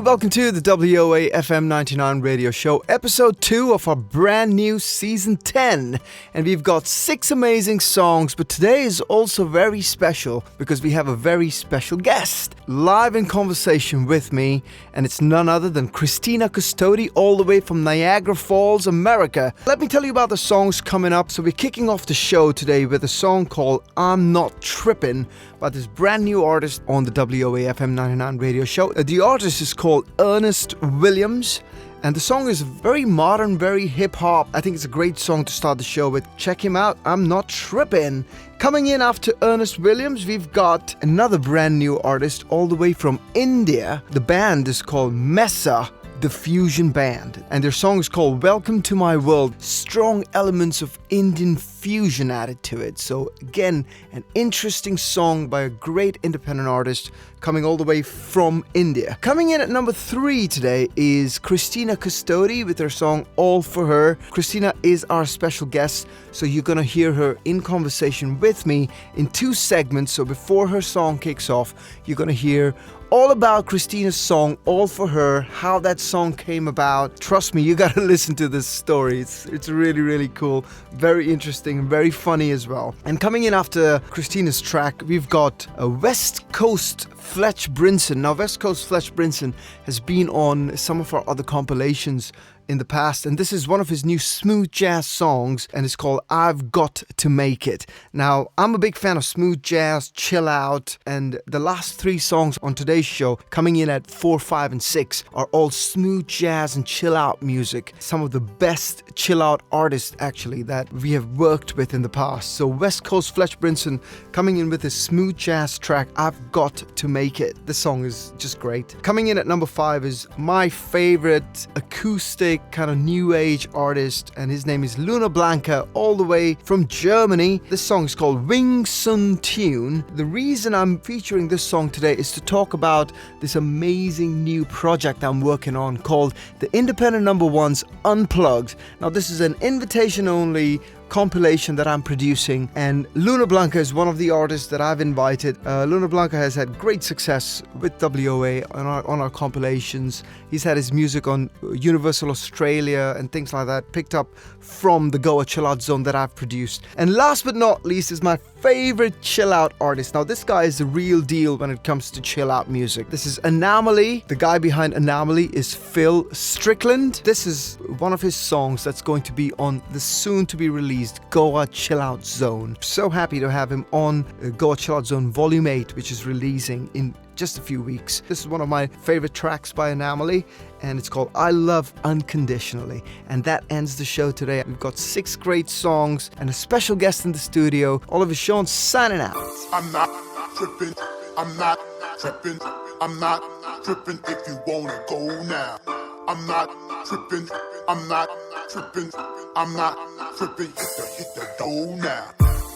welcome to the WOA FM 99 radio show, episode 2 of our brand new season 10. And we've got 6 amazing songs, but today is also very special because we have a very special guest live in conversation with me, and it's none other than Christina Custodi, all the way from Niagara Falls, America. Let me tell you about the songs coming up. So we're kicking off the show today with a song called I'm Not Trippin' by this brand new artist on the WOA FM 99 radio show. The artist is called Ernest Williams, and the song is very modern, very hip-hop. I think it's a great song to start the show with. Check him out, I'm Not Trippin'. Coming in after Ernest Williams, we've got another brand new artist all the way from India. The band is called Mesa, the Fusion Band, and their song is called Welcome to My World. Strong elements of Indian fusion added to it. So again, an interesting song by a great independent artist coming all the way from India. Coming in at number 3 today is Christina Custodi with her song All For Her. Christina is our special guest, so you're gonna hear her in conversation with me in 2 segments. So before her song kicks off, you're gonna hear all about Christina's song, All For Her, how that song came about. Trust me, you gotta listen to this story. It's really, really cool, very interesting, very funny as well. And coming in after Christina's track, we've got a West Coast Fletch Brinson. Now, West Coast Fletch Brinson has been on some of our other compilations in the past, and this is one of his new smooth jazz songs, and it's called I've Got to Make It. Now, I'm a big fan of smooth jazz, chill out, and the last 3 songs on today's show, coming in at 4, 5, and 6, are all smooth jazz and chill out music. Some of the best chill out artists, actually, that we have worked with in the past. So West Coast Fletch Brinson coming in with his smooth jazz track, I've Got to Make It. This song is just great. Coming in at number 5 is my favorite acoustic kind of new age artist, and his name is Luna Blanca, all the way from Germany. This song is called Wing Sun Tune. The reason I'm featuring this song today is to talk about this amazing new project I'm working on called the Independent Number Ones Unplugged. Now, this is an invitation only compilation that I'm producing, and Luna Blanca is one of the artists that I've invited. Luna Blanca has had great success with WOA on our compilations. He's had his music on Universal Australia and things like that, picked up from the Goa Chill Out Zone that I've produced. And last but not least is my favorite chill out artist. Now, this guy is the real deal when it comes to chill out music. This is Anomaly. The guy behind Anomaly is Phil Strickland. This is one of his songs that's going to be on the soon to be released Goa Chill Out Zone. So happy to have him on Goa Chill Out Zone Volume 8, which is releasing in just a few weeks. This is one of my favorite tracks by Anomaly, and it's called I Love Unconditionally. And that ends the show today. We've got 6 great songs and a special guest in the studio. Oliver Sean signing out. I'm not tripping, I'm not tripping, I'm not tripping if you wanna go now. I'm not tripping, I'm not tripping, I'm not tripping, hit the door now.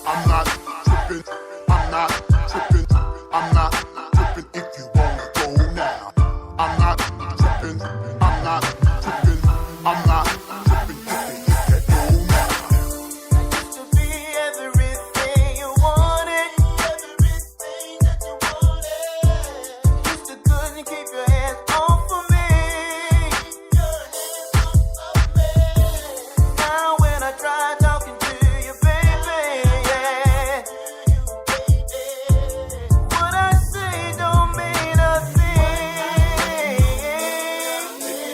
I'm not tripping, I'm not tripping, I'm not tripping if you wanna go now. I'm not tripping, I'm not tripping, I'm not tripping, hit the door now. I used to be everything you wanted, everything that you wanted. Used to couldn't keep your hands off of me. Now when I try talking to you, baby, yeah, what I say don't mean a thing.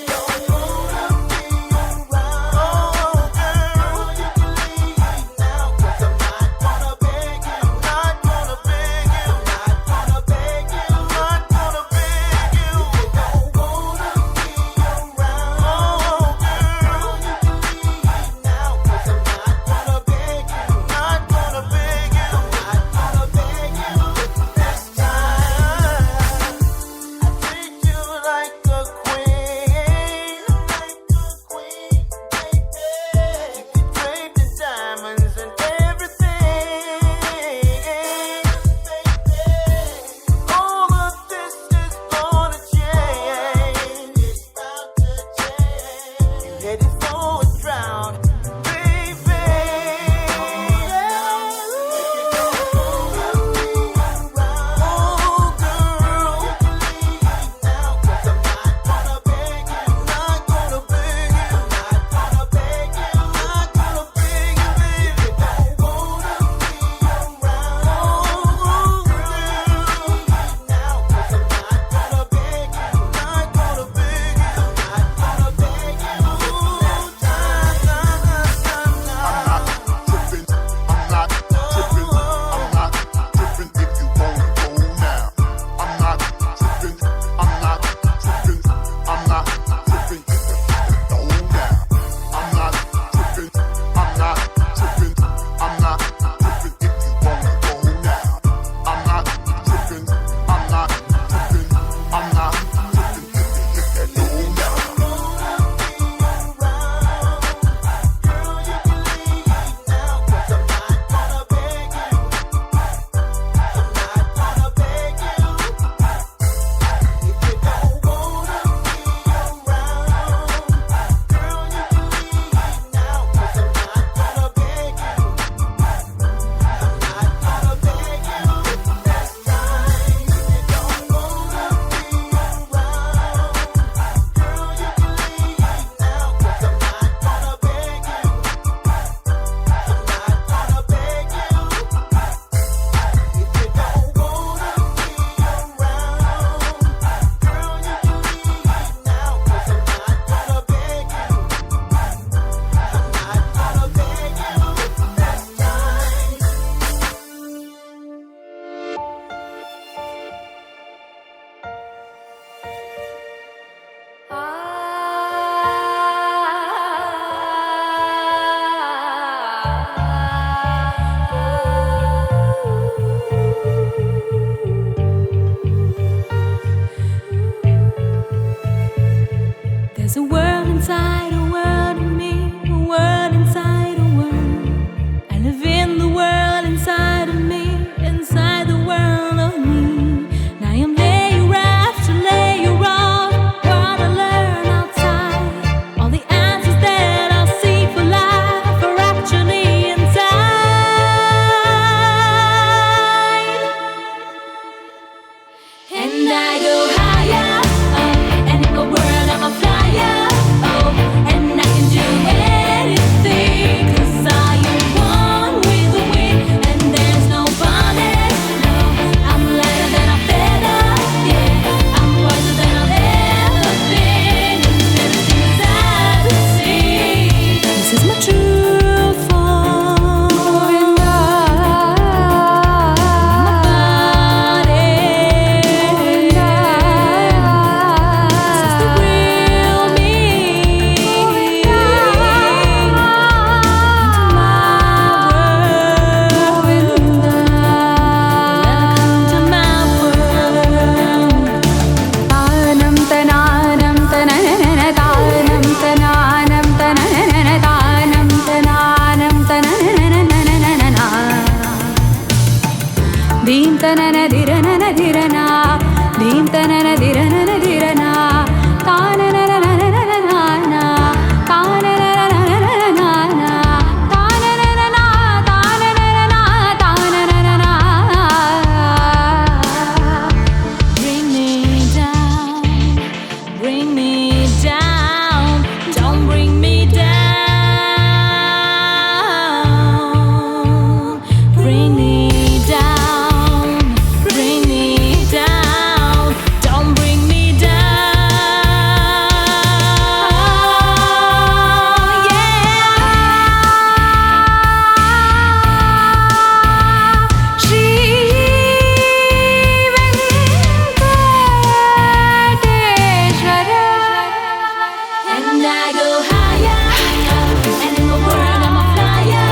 Don't wanna be around. Oh, girl, you can leave now, 'cause I'm not gonna beg you, not gonna beg you, not gonna beg you, not gonna beg you. Don't wanna be around. Oh, girl, you can leave now, 'cause I'm not gonna beg you, not gonna beg you, not gonna beg you this time. I treat you like a queen, baby. You draped in diamonds and everything, all of this is gonna change. It's about to change. You headed for a drought, baby. Oh, girl, you can leave now, 'cause I'm not inside a world in me, a world inside a world. I live in the world inside of me, inside the world of me. Now I'm laying raft to lay you off. What I learn outside, all the answers that I'll see for life are actually inside. And I go higher, oh, and in my world I'm a flyer, oh, and I can do anything, 'cause I am one with the wind, and there's no bondage, no, I'm lighter than a feather, yeah, I'm wiser than I've ever been, and everything is out to see. This is my true form, my body. This is the real me. Into my world. Thanam തനാനം തനനന Thanam തനാനം തനനന Thanam തനാനം തനനന ദീം തനന ദിരനന ദിരന ദീം തനന ദിരനന ദിരന താനനനനനനന താനനനനനനന താനനനന താനനനന താനനനന. Bring me down, bring me down, don't bring me down. Bring me down, bring me down, don't bring me down. Yeah. Shri Venkateshwara. And I go higher, and in my world I'm a flyer,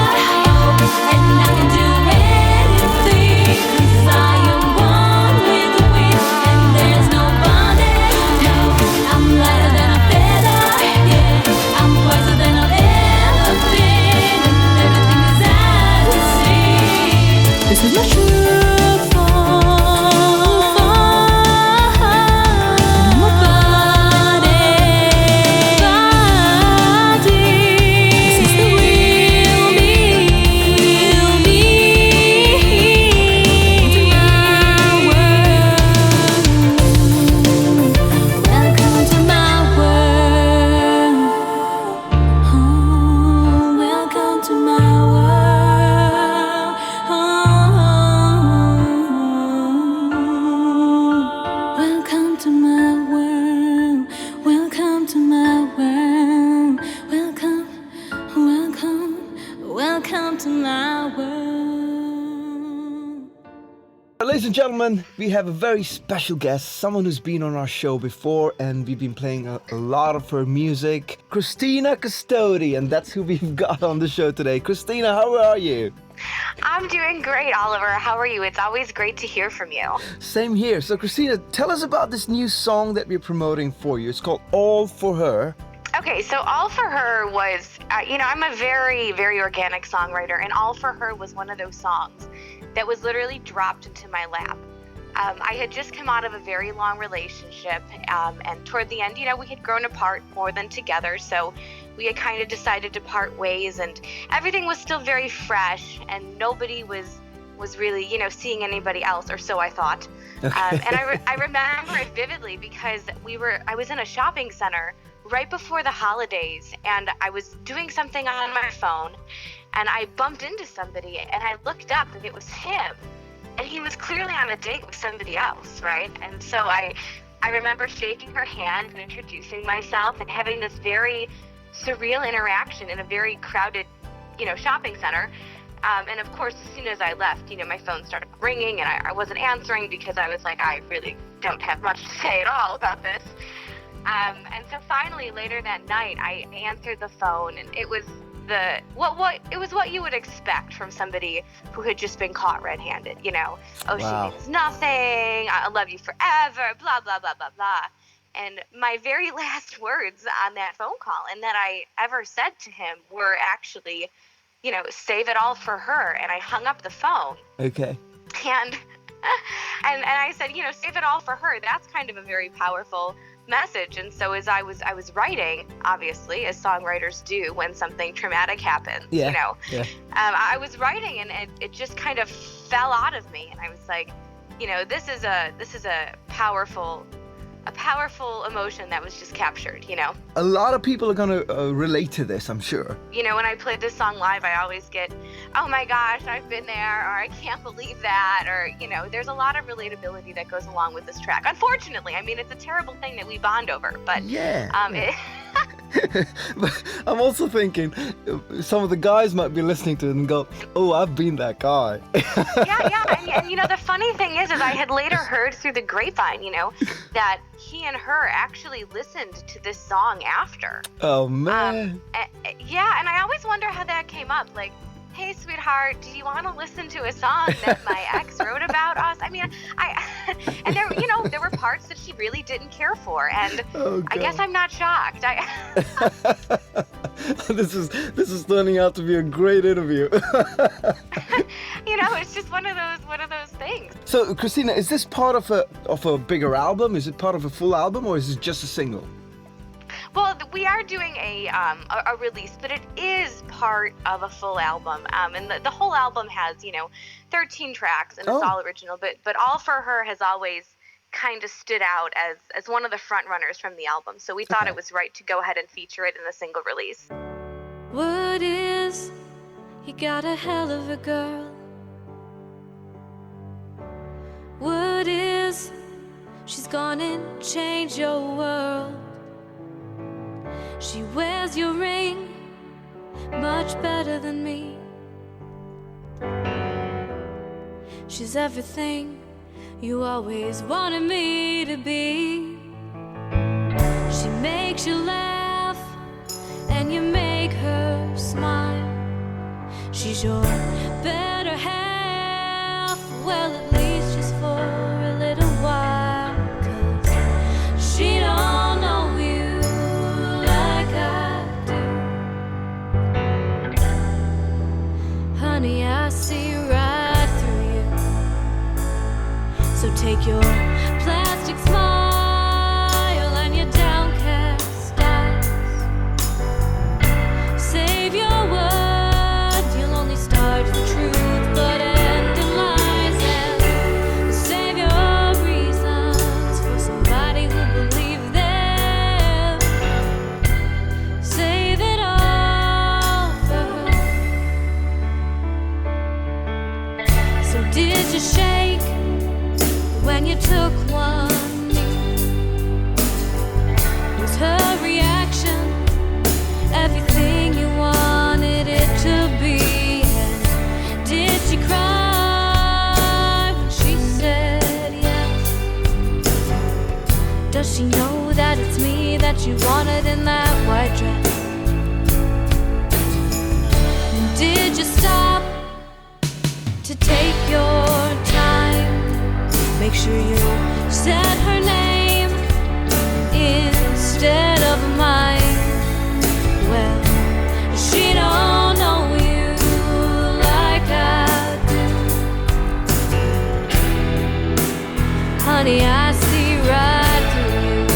and I can do anything, 'cause I am one with the wind, and there's no bondage, no, I'm lighter than a feather, yeah, I'm wiser than I've ever been, and everything is out to see. This is my true form, my body. This is the real me, into my world. Welcome to my world. Oh, welcome to my world. Oh, welcome to my world. Welcome to my world. Welcome, welcome, welcome to my world. Ladies and gentlemen, we have a very special guest, someone who's been on our show before, and we've been playing a lot of her music. Christina Custodi, and that's who we've got on the show today. Christina, how are you? I'm doing great, Oliver. How are you? It's always great to hear from you. Same here. So, Christina, tell us about this new song that we're promoting for you. It's called All For Her. Okay, so All For Her was, I'm a very, very organic songwriter, and All For Her was one of those songs that was literally dropped into my lap. I had just come out of a very long relationship, and toward the end, we had grown apart more than together, so we had kind of decided to part ways, and everything was still very fresh, and nobody was really, seeing anybody else, or so I thought. And I remember it vividly because I was in a shopping center right before the holidays, and I was doing something on my phone, and I bumped into somebody, and I looked up, and it was him. And he was clearly on a date with somebody else, right? And so I remember shaking her hand and introducing myself and having this very surreal interaction in a very crowded, shopping center. And of course, as soon as I left, my phone started ringing, and I wasn't answering because I was like, I really don't have much to say at all about this. And so finally, later that night, I answered the phone, and it was what you would expect from somebody who had just been caught red-handed. Oh, Wow. she means nothing. I'll love you forever. Blah blah blah blah blah. And my very last words on that phone call and that I ever said to him were actually, save it all for her. And I hung up the phone. Okay. And and I said, save it all for her. That's kind of a very powerful message. And so as I was writing, obviously, as songwriters do when something traumatic happens, Yeah. I was writing and it just kind of fell out of me. And I was like, this is a powerful emotion that was just captured, A lot of people are going to relate to this, I'm sure. When I play this song live, I always get, oh my gosh, I've been there, or I can't believe that, or, there's a lot of relatability that goes along with this track. Unfortunately, I mean, it's a terrible thing that we bond over, but But I'm also thinking some of the guys might be listening to it and go, oh, I've been that guy. yeah. And the funny thing is I had later heard through the grapevine, that he and her actually listened to this song after. Oh, man. And I always wonder how that came up. Like, hey, sweetheart, do you want to listen to a song that my ex wrote about us? I mean, and there were parts that she really didn't care for, and I guess I'm not shocked. This is turning out to be a great interview. It's just one of those things. So, Christina, is this part of a bigger album? Is it part of a full album, or is it just a single? Well, we are doing a release, but it is part of a full album. And the whole album has, 13 tracks, and it's all original. But All For Her has always kind of stood out as one of the front runners from the album. So we thought it was right to go ahead and feature it in the single release. Word is, you got a hell of a girl. Word is, she's gonna change your world. She wears your ring much better than me. She's everything you always wanted me to be. She makes you laugh and you make her smile. She's your better half, well, at least just for a little while. 'Cause she don't know you like I do. Honey, I see right through you. So take your plastic smile and your downcast eyes. Save your words, you'll only start with truth, but end in lies. And save your reasons for somebody who'll believe them. Save it all for her. So did you shake when you took one knee? Was her reaction everything you wanted it to be? And did she cry when she said yes? Does she know that it's me that you wanted in that white dress? And did you stop to take your time? Make sure you said her name instead of mine. Well, she don't know you like I do. Honey, I see right through you.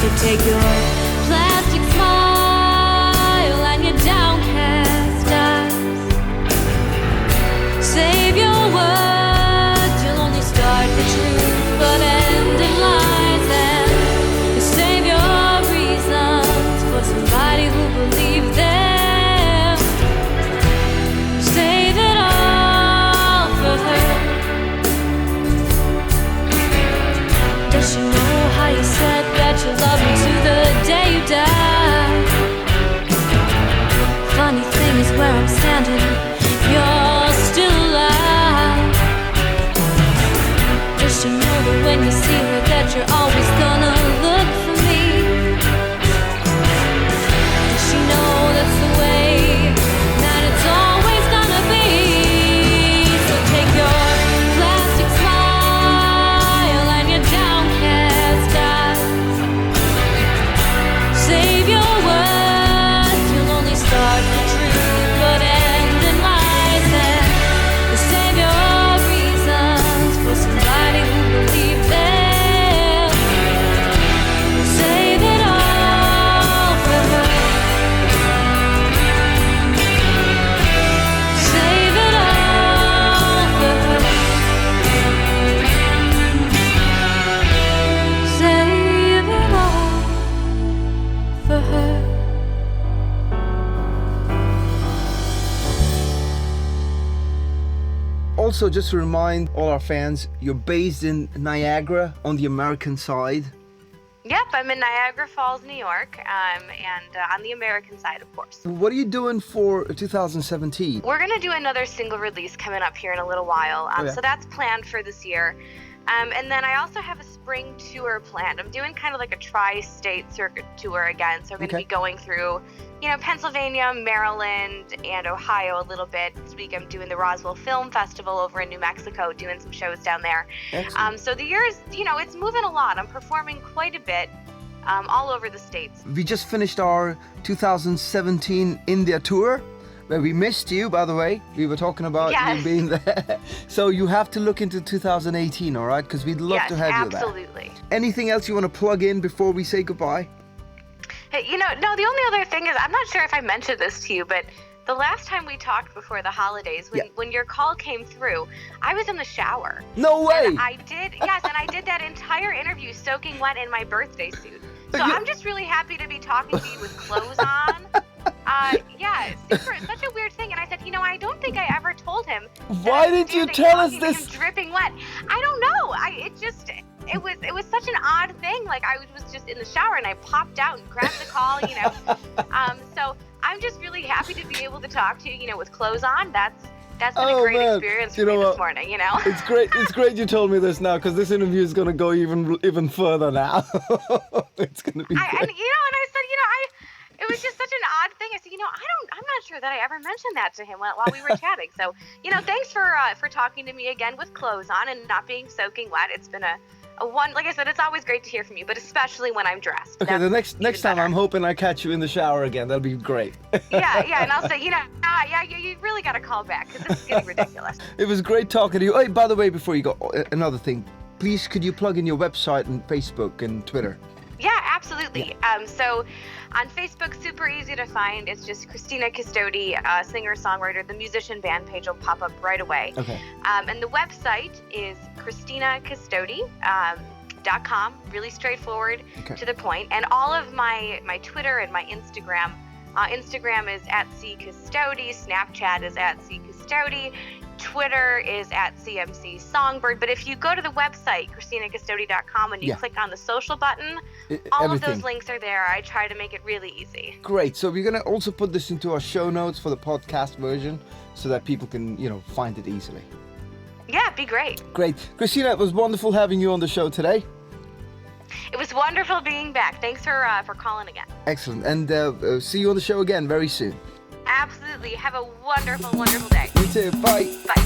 So take your plastic smile and your downcast eyes. Save your words, you'll only start the truth, but end in lies. And save your reasons for somebody who'll believe them. Save it all for her. Does she know how you said that you love me to the day you die? Funny thing is where I'm standing, you're still alive. Does she know that when you see her that you're always gonna look for me? Does she know that's the way that it's always gonna be? So take your plastic smile and your downcast also, just to remind all our fans, you're based in Niagara on the American side. Yep, I'm in Niagara Falls, New York, and on the American side, of course. What are you doing for 2017? We're going to do another single release coming up here in a little while, so that's planned for this year. And then I also have a spring tour planned. I'm doing kind of like a tri-state circuit tour again, so we're going to be going through, Pennsylvania, Maryland, and Ohio a little bit. This week I'm doing the Roswell Film Festival over in New Mexico, doing some shows down there. So the year is, it's moving a lot. I'm performing quite a bit all over the states. We just finished our 2017 India tour, where we missed you, by the way. We were talking about you being there. So you have to look into 2018, all right? Because we'd love to have you there. Absolutely. Anything else you want to plug in before we say goodbye? Hey, no, the only other thing is, I'm not sure if I mentioned this to you, but the last time we talked before the holidays, when your call came through, I was in the shower. No way! And I did that entire interview soaking wet in my birthday suit. So I'm just really happy to be talking to you with clothes on. Such a weird thing. And I said, I don't think I ever told him. Why didn't you tell us this? Dripping wet. I don't know. It was such an odd thing. Like, I was just in the shower and I popped out and grabbed the call, So I'm just really happy to be able to talk to you, with clothes on. That's been a great experience for me this morning, It's great. It's great you told me this now, because this interview is going to go even further now. It's going to be great. And I said, it was just such an odd thing. I said, I'm not sure that I ever mentioned that to him while we were chatting. So, thanks for talking to me again with clothes on and not being soaking wet. It's been a one, like I said, it's always great to hear from you, but especially when I'm dressed. Okay, the next time I'm hoping I catch you in the shower again. That'll be great. Yeah, and I'll say, you really got to call back, because this is getting ridiculous. It was great talking to you. Hey, by the way, before you go, another thing. Please, could you plug in your website and Facebook and Twitter? Yeah, absolutely. So on Facebook, super easy to find. It's just Christina Custodi, singer-songwriter. The musician band page will pop up right away. Okay. And the website is ChristinaCustodi.com. Really straightforward, to the point. And all of my Twitter and my Instagram. Instagram is @CCustodi. Snapchat is @CCustodi. Twitter is @CMC Songbird. But if you go to the website, ChristinaCustodi.com, and you click on the social button, all of those links are there. I try to make it really easy. Great. So we're going to also put this into our show notes for the podcast version so that people can, find it easily. Yeah, it'd be great. Great. Christina, it was wonderful having you on the show today. It was wonderful being back. Thanks for calling again. Excellent. And see you on the show again very soon. Absolutely. Have a wonderful, wonderful day. You too. Bye. Bye.